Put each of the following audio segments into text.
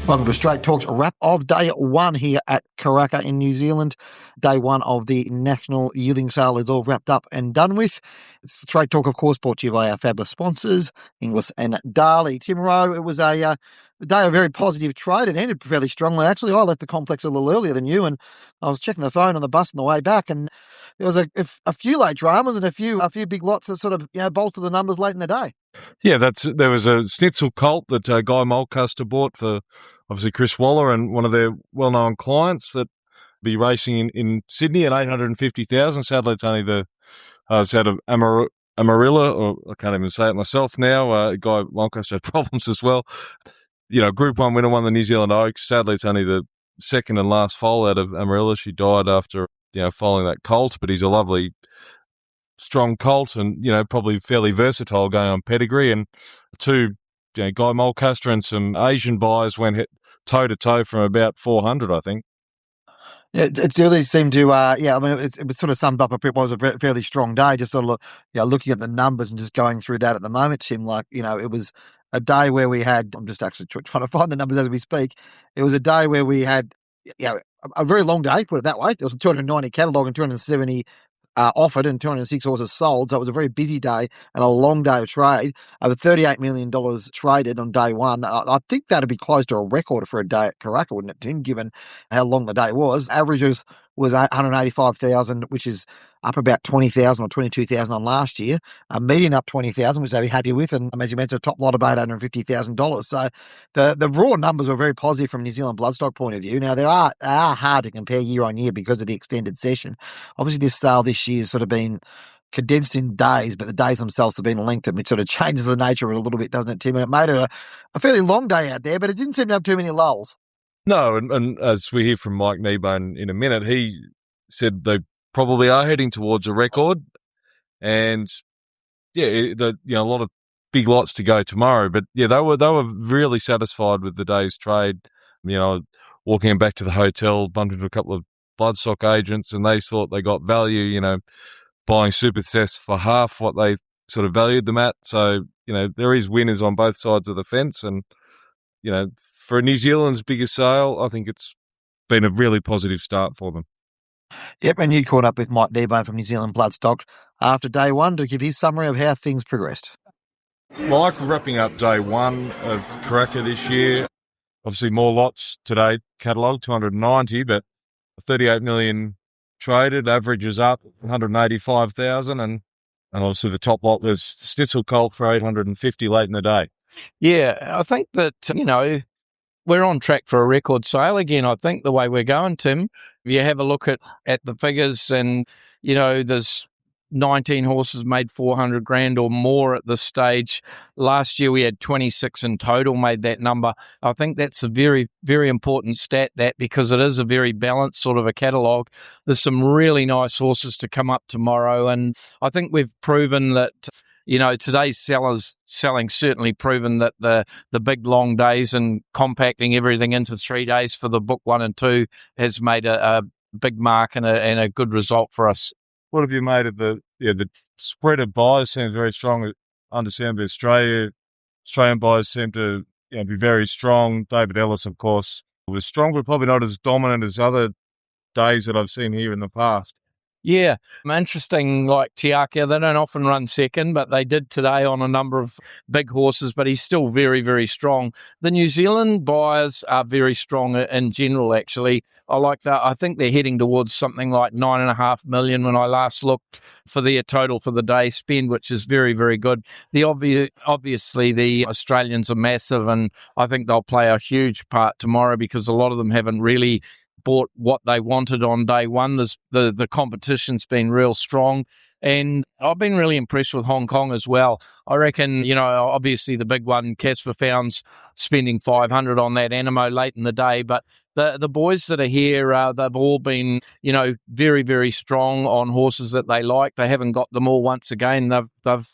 Welcome to Straight Talk's wrap of day one here at Karaka in New Zealand. Day one of the national yearling sale is all wrapped up and done with. Straight Talk, of course, brought to you by our fabulous sponsors, Inglis and Darley. Tim Rowe, it was a day of very positive trade. It ended fairly strongly. Actually, I left the complex a little earlier than you, and I was checking the phone on the bus on the way back, and there was a few late dramas and a few big lots that sort of bolstered the numbers late in the day. Yeah, there was a Snitzel Colt that Guy Mulcaster bought for obviously Chris Waller and one of their well-known clients that be racing in Sydney at 850,000. Sadly, it's only it's out of Amarilla, or I can't even say it myself now. Guy Mulcaster had problems as well. Group 1 winner won the New Zealand Oaks. Sadly, it's only the second and last foal out of Amarilla. She died after following that colt, but he's a lovely, strong colt and, probably fairly versatile going on pedigree. And two, Guy Mulcaster and some Asian buyers went toe-to-toe from about 400, I think. Yeah, it really seemed to, it was sort of summed up it was a fairly strong day, just sort of, looking at the numbers and just going through that at the moment, Tim, it was a day where we had, I'm just actually trying to find the numbers as we speak. It was a day where we had, a very long day, put it that way. There was 290 catalogue and 270 offered and 206 horses sold. So it was a very busy day and a long day of trade. Over $38 million traded on day one. I think that'd be close to a record for a day at Karaka, wouldn't it, Tim, given how long the day was. Averages was 185,000, which is up about 20,000 or 22,000 on last year. Median up 20,000, which they'd be happy with. And as you mentioned, a top lot of $850,000. So the raw numbers were very positive from New Zealand Bloodstock point of view. Now, they are hard to compare year on year because of the extended session. Obviously, this sale this year has sort of been condensed in days, but the days themselves have been lengthened, which sort of changes the nature of it a little bit, doesn't it, Tim? And it made it a fairly long day out there, but it didn't seem to have too many lulls. No, and as we hear from Mike Kneebone in a minute, he said they probably are heading towards a record, and a lot of big lots to go tomorrow. But they were really satisfied with the day's trade. Walking back to the hotel, bumped into a couple of Bloodstock agents, and they thought they got value. Buying Super Success for half what they sort of valued them at. So there is winners on both sides of the fence, and for New Zealand's biggest sale, I think it's been a really positive start for them. Yep, and you caught up with Mike Kneebone from New Zealand Bloodstock after day one to give his summary of how things progressed. Mike, wrapping up day one of Karaka this year. Obviously more lots today, catalogue 290, but 38 million traded, averages up 185,000, and obviously the top lot was Snitzel Colt for 850 late in the day. Yeah, I think that, we're on track for a record sale again. I think the way we're going, Tim, if you have a look at the figures and, there's 19 horses made 400 grand or more at this stage. Last year we had 26 in total made that number. I think that's a very, very important stat, because it is a very balanced sort of a catalogue. There's some really nice horses to come up tomorrow, and I think we've proven that today's selling certainly proven that the big long days and compacting everything into 3 days for the book 1 and 2 has made a big mark and a good result for us. What have you made of the spread of buyers? Seems very strong. Understandably, Australian buyers seem to be very strong. David Ellis, of course, was strong, but probably not as dominant as other days that I've seen here in the past. Yeah, interesting, like Tiaka, they don't often run second, but they did today on a number of big horses, but he's still very, very strong. The New Zealand buyers are very strong in general, actually. I like that. I think they're heading towards something like 9.5 million when I last looked for their total for the day spend, which is very, very good. Obviously, the Australians are massive, and I think they'll play a huge part tomorrow because a lot of them haven't really bought what they wanted on day one. The competition's been real strong, and I've been really impressed with Hong Kong as well. I reckon, obviously the big one, Casper Found's spending 500 on that Animo late in the day, but the boys that are here, they've all been, very, very strong on horses that they like. They haven't got them all once again. They've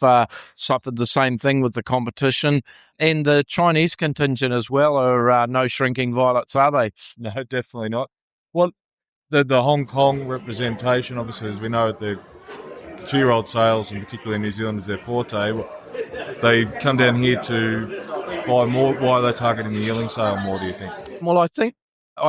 suffered the same thing with the competition. And the Chinese contingent as well are no shrinking violets, are they? No, definitely not. What the Hong Kong representation, obviously, as we know, the 2-year-old sales, and particularly in New Zealand, is their forte. They come down here to buy more. Why are they targeting the yearling sale more, do you think? Well, I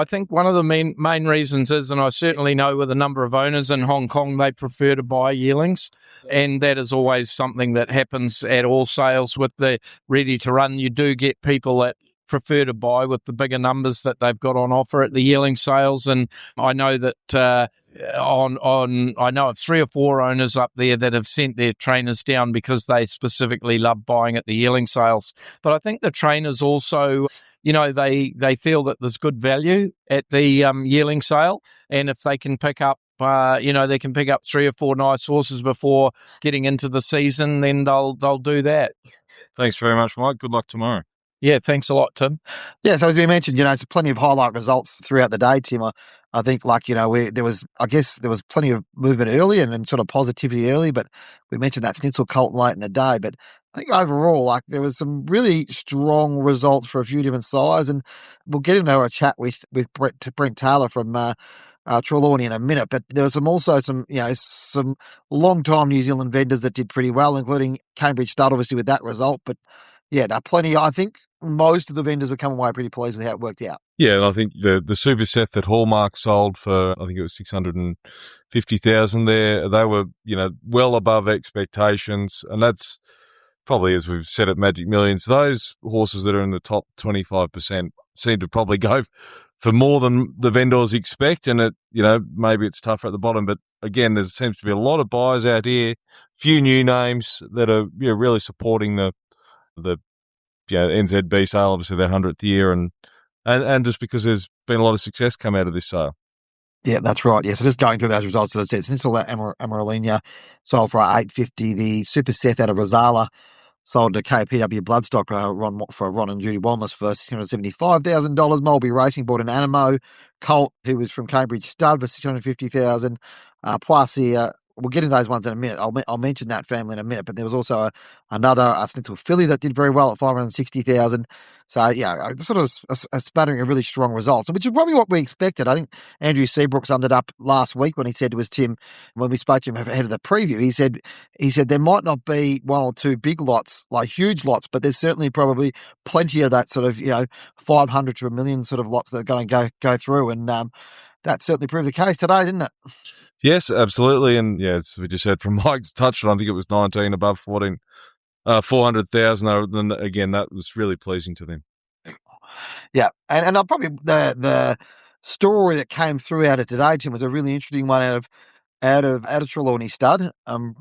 think one of the main reasons is, and I certainly know with a number of owners in Hong Kong, they prefer to buy yearlings, and that is always something that happens at all sales with the ready to run. You do get people that prefer to buy with the bigger numbers that they've got on offer at the yearling sales, and I know that I know of 3 or 4 owners up there that have sent their trainers down because they specifically love buying at the yearling sales. But I think the trainers also, they feel that there's good value at the yearling sale, and if they can pick up they can pick up 3 or 4 nice horses before getting into the season, then they'll do that. Thanks very much, Mike. Good luck tomorrow. Yeah, thanks a lot, Tim. Yeah, so as we mentioned, it's plenty of highlight results throughout the day, Tim. I think, there was plenty of movement early and sort of positivity early, but we mentioned that Snitzel Colt late in the day. But I think overall, there was some really strong results for a few different sides, and we'll get into a chat with Brent Taylor from Trelawney in a minute. But there was some long-time New Zealand vendors that did pretty well, including Cambridge Stud, obviously, with that result. But yeah, plenty. I think most of the vendors were coming away pretty pleased with how it worked out. Yeah, and I think the super set that Hallmark sold for, I think it was 650,000 there, they were, well above expectations. And that's probably, as we've said at Magic Millions, those horses that are in the top 25% seem to probably go for more than the vendors expect. And maybe it's tougher at the bottom, but again, there seems to be a lot of buyers out here, few new names that are really supporting the NZB sale, obviously their 100th year, and just because there's been a lot of success come out of this sale. Yeah, that's right. Yeah, so just going through those results, as I said, Snitzel Amaralina sold for $850. The Super Seth out of Rosala sold to KPW Bloodstock for Ron and Judy Wanless for $675,000. Mulberry Racing bought an Animo Colt, who was from Cambridge Stud, for $650,000. Poissy, we'll get into those ones in a minute. I'll mention that family in a minute, but there was also another Snitzel filly that did very well at $560,000. So, yeah, sort of a smattering of really strong results, which is probably what we expected. I think Andrew Seabrook summed it up last week when he said to us, Tim, when we spoke to him ahead of the preview, he said there might not be 1 or 2 big lots, like huge lots, but there's certainly probably plenty of that sort of, 500 to 1 million sort of lots that are going to go through. And that certainly proved the case today, didn't it? Yes, absolutely. And yeah, as we just heard from Mike's touch on, I think it was 19 above 14, 400,000. Then again, that was really pleasing to them. Yeah. And I'll probably, the story that came through out of today, Tim, was a really interesting one out of Trelawney Stud.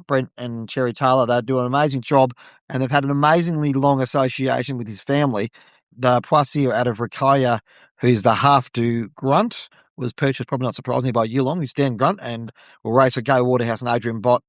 Brent and Cherry Taylor, they do an amazing job, and they've had an amazingly long association with his family. The Poissy out of Rakaya, who's the half-do grunt, was purchased, probably not surprisingly, by yearling, who's Dan Grunt, and will race for Gay Waterhouse and Adrian Bott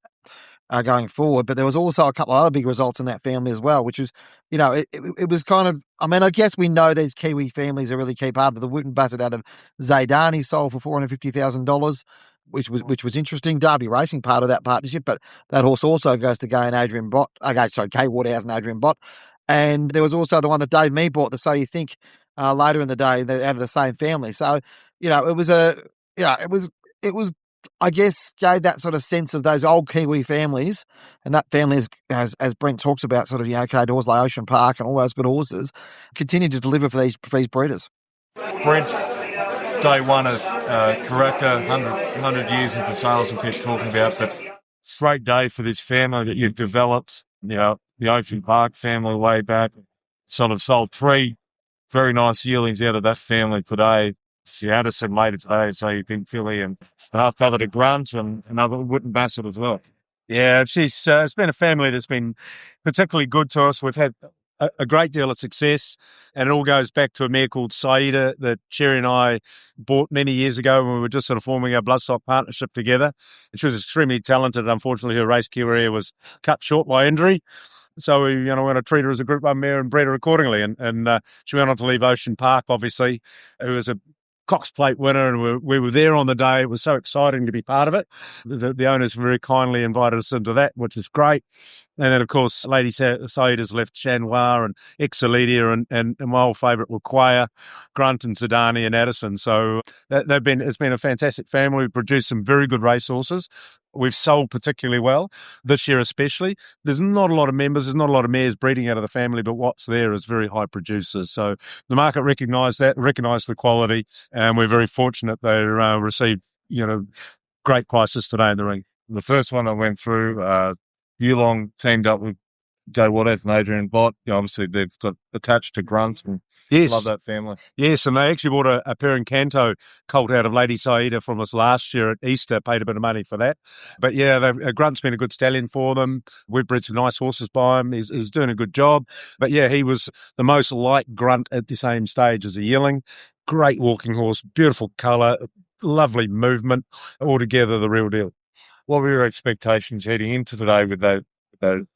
going forward. But there was also a couple of other big results in that family as well, which was, it was kind of, I guess we know these Kiwi families are really key part of the Wooten Bassett out of Zaydani sold for $450,000, which was interesting. Derby Racing part of that partnership, but that horse also goes to Gay Waterhouse and Adrian Bott. And there was also the one that Dave Mee bought, the So You Think, later in the day, out of the same family. So, it was, I guess, gave that sort of sense of those old Kiwi families, and that family, as Brent talks about, sort of, horses like Ocean Park and all those good horses, continue to deliver for these breeders. Brent, day one of Karaka, 100 years of the sales we keep talking about, but great day for this family that you've developed, the Ocean Park family way back. Sort of sold 3 very nice yearlings out of that family today. Addison later today, so you think filly and half brother to Grunt and another Wooden Bassett as well. Yeah, it's been a family that's been particularly good to us. We've had a great deal of success, and it all goes back to a mare called Saida that Cherry and I bought many years ago when we were just sort of forming our Bloodstock partnership together. And she was extremely talented. Unfortunately, her race career was cut short by injury. So we, we're going to treat her as a Group 1 mare and breed her accordingly. And she went on to leave Ocean Park, obviously, who was a Cox Plate winner, and we were there on the day. It was so exciting to be part of it. The owners very kindly invited us into that, which is great. And then, of course, Lady Saida's left Chanoir and Exalidia and my old favourite were Quaya, Grunt and Zidani and Addison. So it's been a fantastic family. We've produced some very good racehorses. We've sold particularly well this year, especially. There's not a lot of members, there's not a lot of mares breeding out of the family, but what's there is very high producers. So the market recognised the quality, and we're very fortunate they received, great prices today in the ring. The first one I went through, yearling teamed up with Joe Waddett and Adrian Bott. Obviously, they've got attached to Grunt and love that family. Yes, and they actually bought a Perencanto colt out of Lady Saida from us last year at Easter, paid a bit of money for that. But yeah, Grunt's been a good stallion for them. We've bred some nice horses by him. He's doing a good job. But yeah, he was the most like Grunt at the same stage as a yearling. Great walking horse, beautiful colour, lovely movement, altogether the real deal. What were your expectations heading into today with those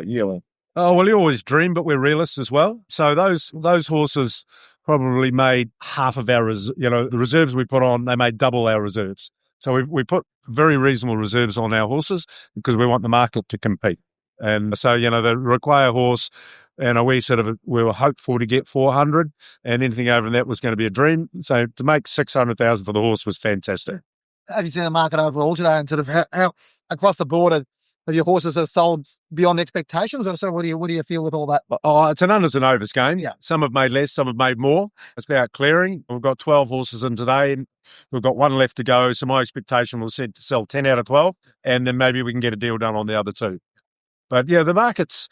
yearling? Oh, well, you always dream, but we're realists as well. So those horses probably made half of our, the reserves we put on, they made double our reserves. So we put very reasonable reserves on our horses because we want the market to compete. And so, the require horse, and we were hopeful to get 400, and anything over that was going to be a dream. So to make 600,000 for the horse was fantastic. Have you seen the market overall today, and sort of how across the board have your horses have sold beyond expectations, or so? What do you feel with all that? Oh, it's an unders and overs game. Yeah. Some have made less, some have made more. It's about clearing. We've got 12 horses in today, and we've got one left to go. So my expectation was set to sell 10 out of 12, and then maybe we can get a deal done on the other two. But yeah, the market's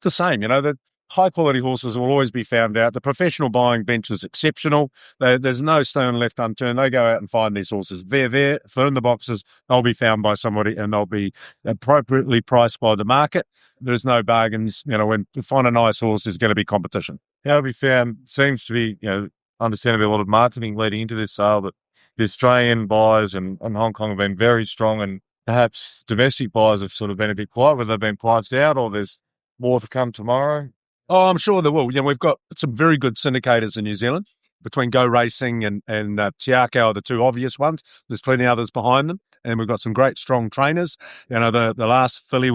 the same. The high quality horses will always be found out. The professional buying bench is exceptional. There's no stone left unturned. They go out and find these horses. They're there, if they're in the boxes, they'll be found by somebody and they'll be appropriately priced by the market. There's no bargains. When you find a nice horse, there's going to be competition. How have you found, seems to be, understandably a lot of marketing leading into this sale, but the Australian buyers and Hong Kong have been very strong, and perhaps domestic buyers have sort of been a bit quiet, whether they've been priced out or there's more to come tomorrow? Oh, I'm sure there will. We've got some very good syndicators in New Zealand between Go Racing and Tiako are the two obvious ones. There's plenty others behind them, and we've got some great strong trainers. The last filly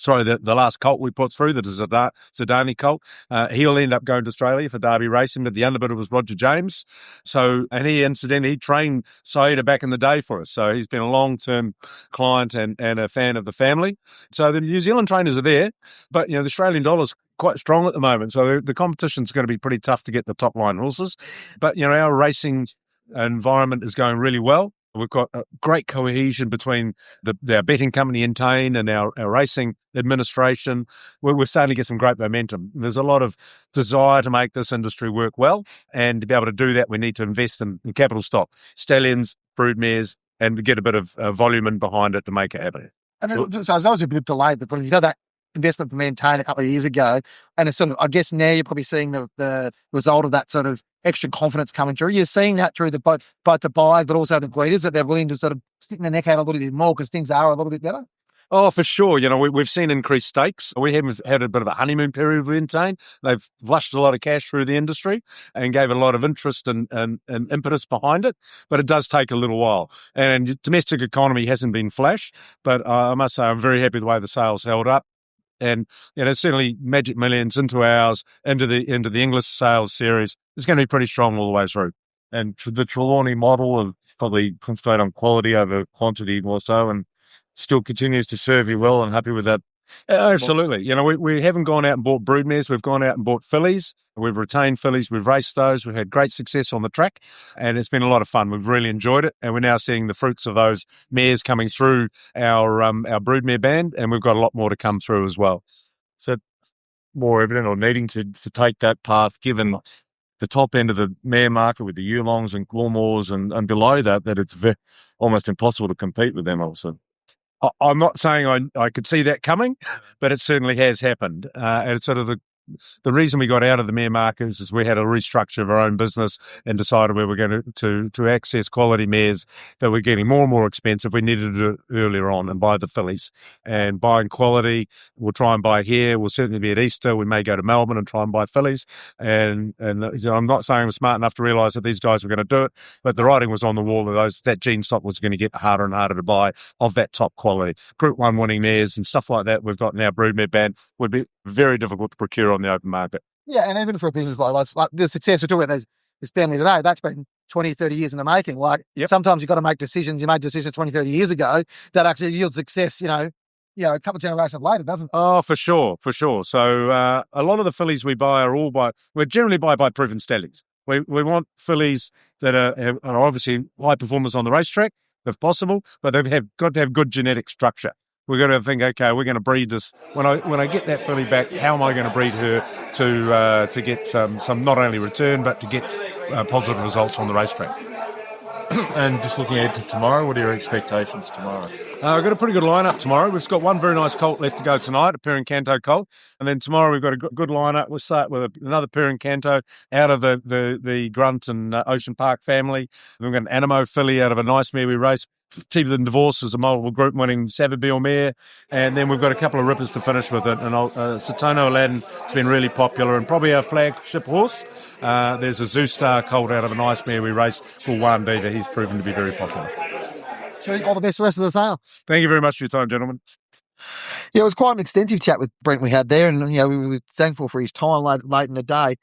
the last colt we put through, that is a Zidani colt, he'll end up going to Australia for Derby Racing, but the underbidder was Roger James. So, and he trained Saida back in the day for us. So he's been a long-term client and a fan of the family. So the New Zealand trainers are there, but, the Australian dollar's quite strong at the moment. So the competition's going to be pretty tough to get the top line horses. But, our racing environment is going really well. We've got a great cohesion between our betting company Intane and our racing administration. We're starting to get some great momentum. There's a lot of desire to make this industry work well, and to be able to do that, we need to invest in capital stock, stallions, broodmares, and to get a bit of volume in behind it to make it happen. And so I was a bit delayed, but when you did that investment from Intane a couple of years ago, and it's sort of, I guess now you're probably seeing the result of that sort of extra confidence coming through. You're seeing that through both the buyers, but also the breeders, that they're willing to sort of stick their neck out a little bit more because things are a little bit better. Oh, for sure. We've seen increased stakes. We have had a bit of a honeymoon period with Intane. They've flushed a lot of cash through the industry and gave a lot of interest and impetus behind it. But it does take a little while. And domestic economy hasn't been flash. But I must say, I'm very happy with the way the sales held up. And certainly Magic Millions into ours, into the English sales series is going to be pretty strong all the way through. And the Trelawney model of probably concentrate on quality over quantity more so, and still continues to serve you well, and happy with that. Absolutely. We haven't gone out and bought broodmares. We've gone out and bought fillies. We've retained fillies. We've raced those. We've had great success on the track, and it's been a lot of fun. We've really enjoyed it, and we're now seeing the fruits of those mares coming through our broodmare band, and we've got a lot more to come through as well. So more evident, or needing to take that path, given the top end of the mare market with the yearlongs and Coolmores and below that it's almost impossible to compete with them also. I'm not saying I could see that coming, but it certainly has happened. And it's sort of the reason we got out of the mare market is we had a restructure of our own business and decided we were going to access quality mares that were getting more and more expensive. We needed to do it earlier on and buy the fillies. And buying quality, we'll try and buy here. We'll certainly be at Easter. We may go to Melbourne and try and buy fillies. And I'm not saying I'm smart enough to realise that these guys were going to do it, but the writing was on the wall that gene stock was going to get harder and harder to buy of that top quality. Group 1 winning mares and stuff like that we've got in our broodmare band would be very difficult to procure on the open market. Yeah, and even for a business like the success we're talking about, this family today, that's been 20, 30 years in the making. Sometimes you've got to make decisions. You made decisions 20, 30 years ago that actually yield success, a couple of generations later, doesn't it? Oh, for sure. So a lot of the fillies we buy we generally buy by proven stallions. We want fillies that are obviously high performers on the racetrack, if possible, but they've got to have good genetic structure. We've got to think, okay, we're going to breed this. When I get that filly back, how am I going to breed her to get some not only return, but to get positive results on the racetrack? And just looking ahead to tomorrow, what are your expectations tomorrow? We've got a pretty good lineup tomorrow. We've got one very nice colt left to go tonight, a Perencanto colt. And then tomorrow we've got a good lineup. We'll start with another Perencanto out of the Grunt and Ocean Park family. We've got an Animo filly out of a nice mare we race. Cheaper Than Divorce is a multiple group winning Savabeel mare. And then we've got a couple of rippers to finish with it. And Satono Aladdin has been really popular and probably our flagship horse. There's a Zoostar colt out of a nice mare we race called Wan Diva. He's proven to be very popular. All the best for the rest of the sale. Thank you very much for your time, gentlemen. Yeah, it was quite an extensive chat with Brent we had there, and we were really thankful for his time late in the day.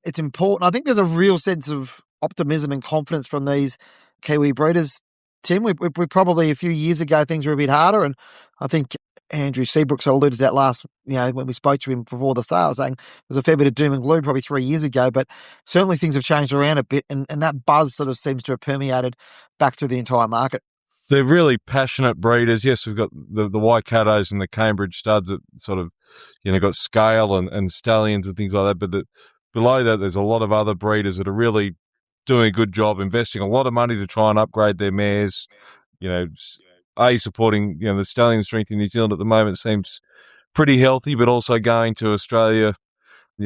It's important. I think there's a real sense of optimism and confidence from these Kiwi breeders. Tim, we probably a few years ago things were a bit harder, and I think Andrew Seabrooks alluded to that last, when we spoke to him before the sale, saying there's a fair bit of doom and gloom probably 3 years ago, but certainly things have changed around a bit, and that buzz sort of seems to have permeated back through the entire market. They're really passionate breeders. Yes, we've got the Waikatos and the Cambridge studs that sort of, got scale and stallions and things like that. But below that, there's a lot of other breeders that are really doing a good job, investing a lot of money to try and upgrade their mares. Supporting, the stallion strength in New Zealand at the moment seems pretty healthy, but also going to Australia,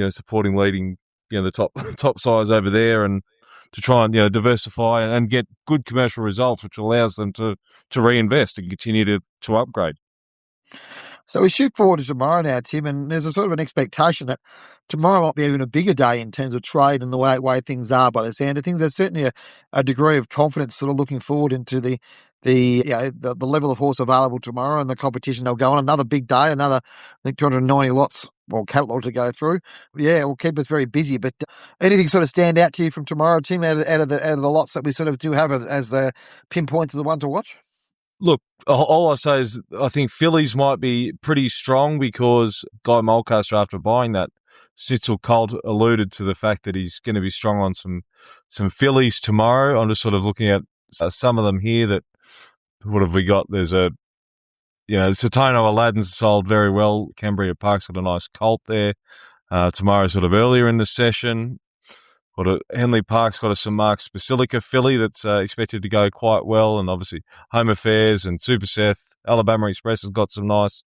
supporting leading, the top size over there, and to try and diversify and get good commercial results, which allows them to reinvest and continue to upgrade. So we shoot forward to tomorrow now, Tim, and there's a sort of an expectation that tomorrow might be even a bigger day in terms of trade and the way things are by the sound of things. There's certainly a degree of confidence sort of looking forward into the level of horse available tomorrow and the competition they'll go on. Another big day, I think 290 lots or catalogue to go through. Yeah, it will keep us very busy. But anything sort of stand out to you from tomorrow, Tim, out of the lots that we sort of do have as the pinpoints of the one to watch? Look, all I say is I think fillies might be pretty strong because Guy Mulcaster, after buying that, Snitzel Colt alluded to the fact that he's going to be strong on some fillies tomorrow. I'm just sort of looking at some of them here that, what have we got? There's Satono Aladdin's sold very well. Cambria Park's got a nice colt there. Tomorrow sort of earlier in the session. Henley Park's got a St Mark's Basilica filly that's expected to go quite well, and obviously Home Affairs and Super Seth. Alabama Express has got some nice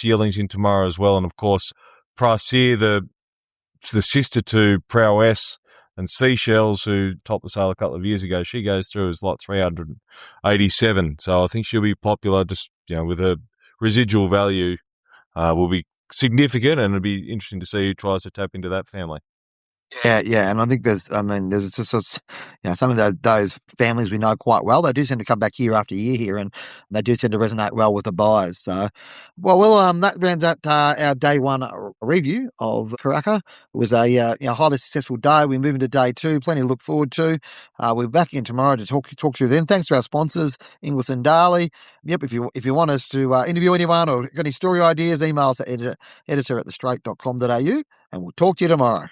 yearlings in tomorrow as well, and of course Praseer, the sister to Prowess and Seashells, who topped the sale a couple of years ago. She goes through as lot 387, so I think she'll be popular. Just with her residual value, will be significant, and it'll be interesting to see who tries to tap into that family. Yeah, and I think there's just some of those families we know quite well. They do tend to come back year after year here, and they do tend to resonate well with the buyers. So, that rounds out our day one review of Karaka. It was a highly successful day. We move into day two. Plenty to look forward to. We're back in tomorrow to talk to you then. Thanks to our sponsors, Inglis and Darley. Yep, if you want us to interview anyone or got any story ideas, email us at editor@thestraight.com.au, and we'll talk to you tomorrow.